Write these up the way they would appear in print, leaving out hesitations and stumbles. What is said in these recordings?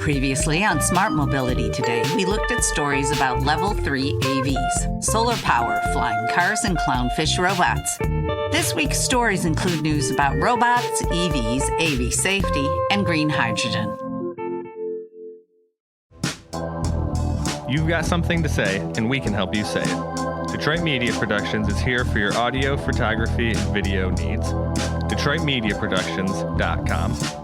Previously on Smart Mobility Today, we looked at stories about Level 3 AVs, solar power, flying cars, and clownfish robots. This week's stories include news about robots, EVs, AV safety, and green hydrogen. You've got something to say, and we can help you say it. Detroit Media Productions is here for your audio, photography, and video needs. DetroitMediaProductions.com.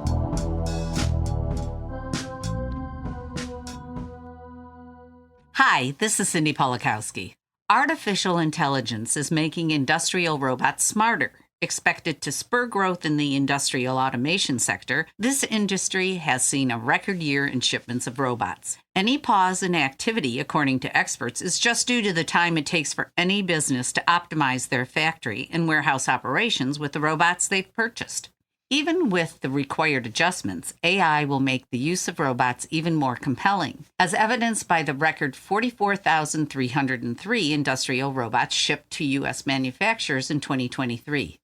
Hi, this is Cindy Polakowski. Artificial intelligence is making industrial robots smarter. Expected to spur growth in the industrial automation sector, this industry has seen a record year in shipments of robots. Any pause in activity, according to experts, is just due to the time it takes for any business to optimize their factory and warehouse operations with the robots they've purchased. Even with the required adjustments, AI will make the use of robots even more compelling, as evidenced by the record 44,303 industrial robots shipped to U.S. manufacturers in 2023.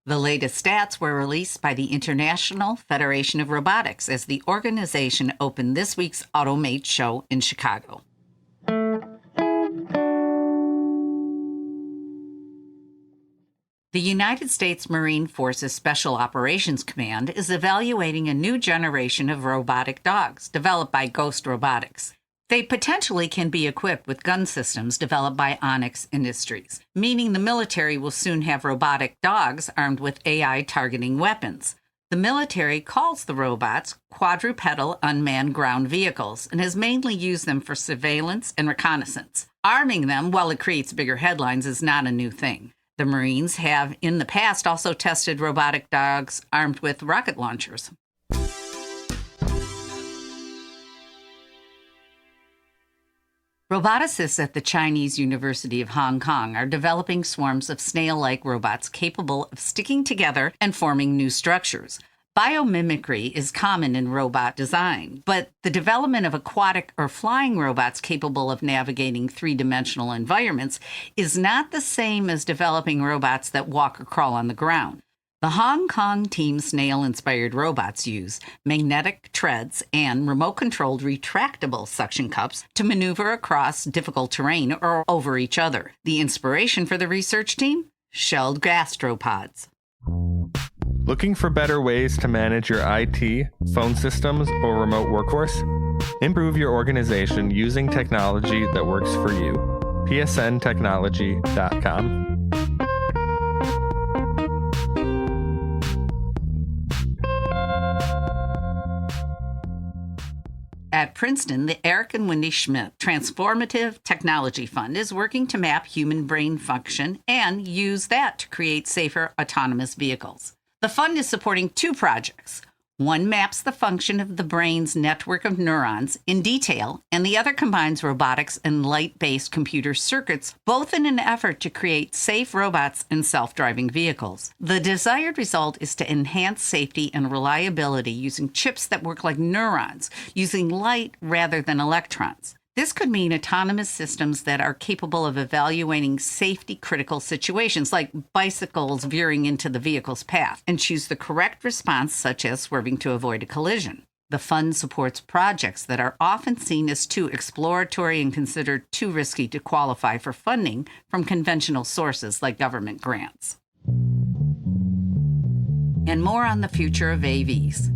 The latest stats were released by the International Federation of Robotics as the organization opened this week's Automate show in Chicago. The United States Marine Forces Special Operations Command is evaluating a new generation of robotic dogs developed by Ghost Robotics. They potentially can be equipped with gun systems developed by Onyx Industries, meaning the military will soon have robotic dogs armed with AI targeting weapons. The military calls the robots quadrupedal unmanned ground vehicles and has mainly used them for surveillance and reconnaissance. Arming them, while it creates bigger headlines, is not a new thing. The Marines have in the past also tested robotic dogs armed with rocket launchers. Roboticists at the Chinese University of Hong Kong are developing swarms of snail-like robots capable of sticking together and forming new structures. Biomimicry is common in robot design, but the development of aquatic or flying robots capable of navigating three-dimensional environments is not the same as developing robots that walk or crawl on the ground. The Hong Kong team snail-inspired robots use magnetic treads and remote-controlled retractable suction cups to maneuver across difficult terrain or over each other. The inspiration for the research team? Shelled gastropods. Looking for better ways to manage your IT, phone systems, or remote workforce? Improve your organization using technology that works for you. psntechnology.com. At Princeton, the Eric and Wendy Schmidt Transformative Technology Fund is working to map human brain function and use that to create safer autonomous vehicles. The fund is supporting two projects. One maps the function of the brain's network of neurons in detail, and the other combines robotics and light-based computer circuits, both in an effort to create safe robots and self-driving vehicles. The desired result is to enhance safety and reliability using chips that work like neurons, using light rather than electrons. This could mean autonomous systems that are capable of evaluating safety-critical situations like bicycles veering into the vehicle's path and choose the correct response, such as swerving to avoid a collision. The fund supports projects that are often seen as too exploratory and considered too risky to qualify for funding from conventional sources like government grants. And more on the future of AVs.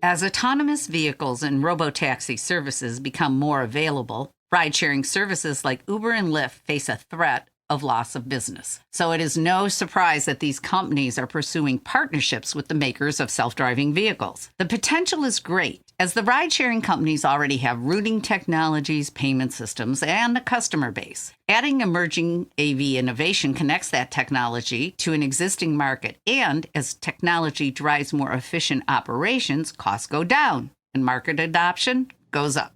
As autonomous vehicles and robotaxi services become more available, ride-sharing services like Uber and Lyft face a threat of loss of business. So it is no surprise that these companies are pursuing partnerships with the makers of self-driving vehicles. The potential is great, as the ride-sharing companies already have routing technologies, payment systems, and a customer base. Adding emerging AV innovation connects that technology to an existing market, and as technology drives more efficient operations, costs go down, and market adoption goes up.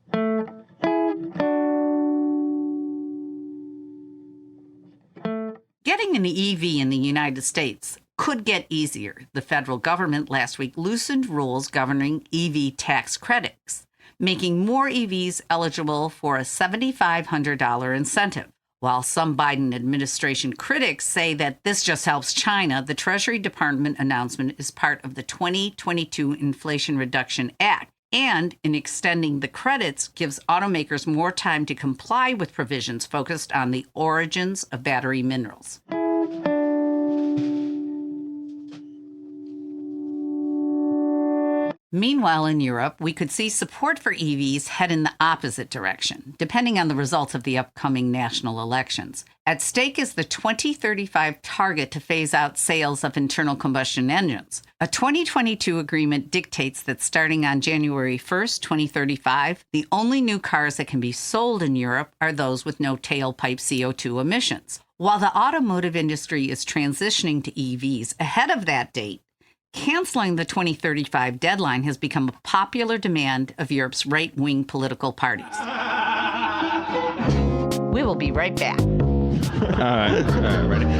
Getting an EV in the United States could get easier. The federal government last week loosened rules governing EV tax credits, making more EVs eligible for a $7,500 incentive. While some Biden administration critics say that this just helps China, the Treasury Department announcement is part of the 2022 Inflation Reduction Act, and in extending the credits gives automakers more time to comply with provisions focused on the origins of battery minerals. Meanwhile, in Europe, we could see support for EVs head in the opposite direction, depending on the results of the upcoming national elections. At stake is the 2035 target to phase out sales of internal combustion engines. A 2022 agreement dictates that starting on January 1st, 2035, the only new cars that can be sold in Europe are those with no tailpipe CO2 emissions. While the automotive industry is transitioning to EVs ahead of that date, canceling the 2035 deadline has become a popular demand of Europe's right-wing political parties. We will be right back. All right, ready. All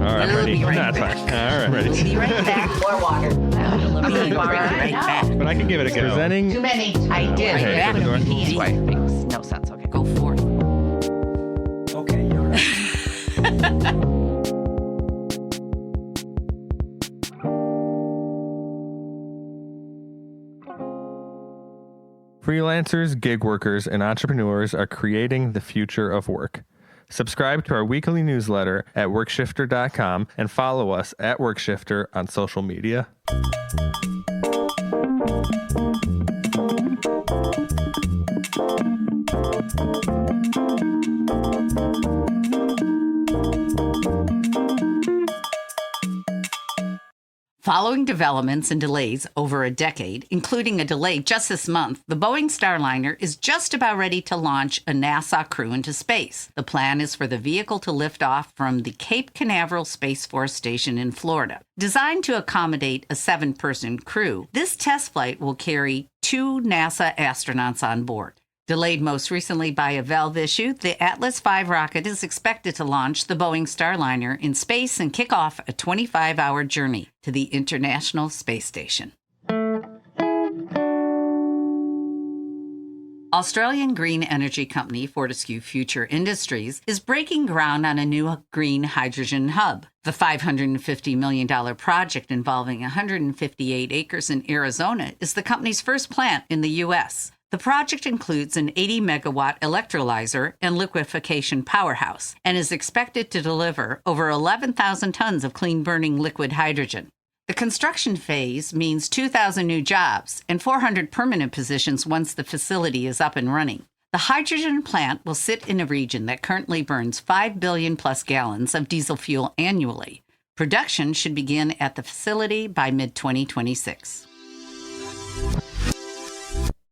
right, ready. That's fine. All right, ready. We'll be right back. More water. We'll be right back. But I can give it a go. Presenting. Too many. I did. Okay, That for the door. makes no sense. Okay, go forth. Okay, you're right. Freelancers, gig workers, and entrepreneurs are creating the future of work. Subscribe to our weekly newsletter at workshifter.com and follow us at Workshifter on social media. Following developments and delays over a decade, including a delay just this month, the Boeing Starliner is just about ready to launch a NASA crew into space. The plan is for the vehicle to lift off from the Cape Canaveral Space Force Station in Florida. Designed to accommodate a 7-person crew, this test flight will carry 2 NASA astronauts on board. Delayed most recently by a valve issue, the Atlas V rocket is expected to launch the Boeing Starliner in space and kick off a 25-hour journey to the International Space Station. Australian green energy company Fortescue Future Industries is breaking ground on a new green hydrogen hub. The $550 million project involving 158 acres in Arizona is the company's first plant in the U.S. The project includes an 80-megawatt electrolyzer and liquefaction powerhouse and is expected to deliver over 11,000 tons of clean-burning liquid hydrogen. The construction phase means 2,000 new jobs and 400 permanent positions once the facility is up and running. The hydrogen plant will sit in a region that currently burns 5 billion-plus gallons of diesel fuel annually. Production should begin at the facility by mid-2026.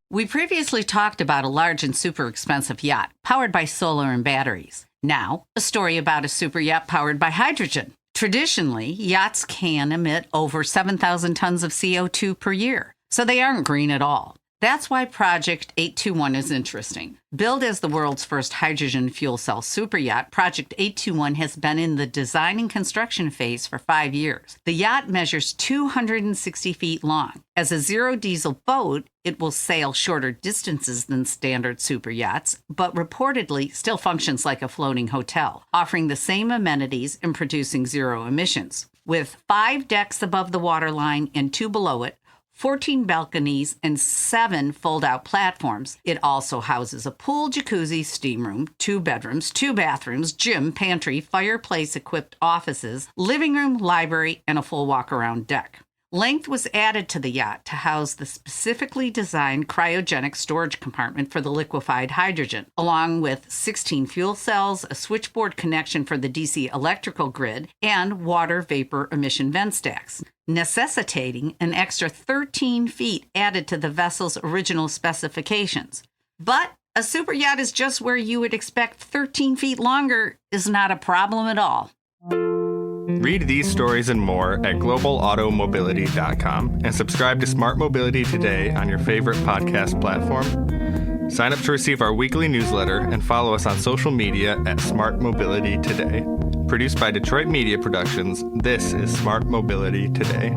We previously talked about a large and super expensive yacht powered by solar and batteries. Now, a story about a super yacht powered by hydrogen. Traditionally, yachts can emit over 7,000 tons of CO2 per year, so they aren't green at all. That's why Project 821 is interesting. Billed as the world's first hydrogen fuel cell superyacht, Project 821 has been in the design and construction phase for 5 years. The yacht measures 260 feet long. As a zero-diesel boat, it will sail shorter distances than standard superyachts, but reportedly still functions like a floating hotel, offering the same amenities and producing zero emissions. With 5 decks above the waterline and 2 below it, 14 balconies, and 7 fold-out platforms. It also houses a pool, jacuzzi, steam room, 2 bedrooms, 2 bathrooms, gym, pantry, fireplace-equipped offices, living room, library, and a full walk-around deck. Length was added to the yacht to house the specifically designed cryogenic storage compartment for the liquefied hydrogen, along with 16 fuel cells, a switchboard connection for the DC electrical grid, and water vapor emission vent stacks, necessitating an extra 13 feet added to the vessel's original specifications. But a super yacht is just where you would expect 13 feet longer is not a problem at all. Read these stories and more at globalautomobility.com and subscribe to Smart Mobility Today on your favorite podcast platform. Sign up to receive our weekly newsletter and follow us on social media at Smart Mobility Today. Produced by Detroit Media Productions, this is Smart Mobility Today.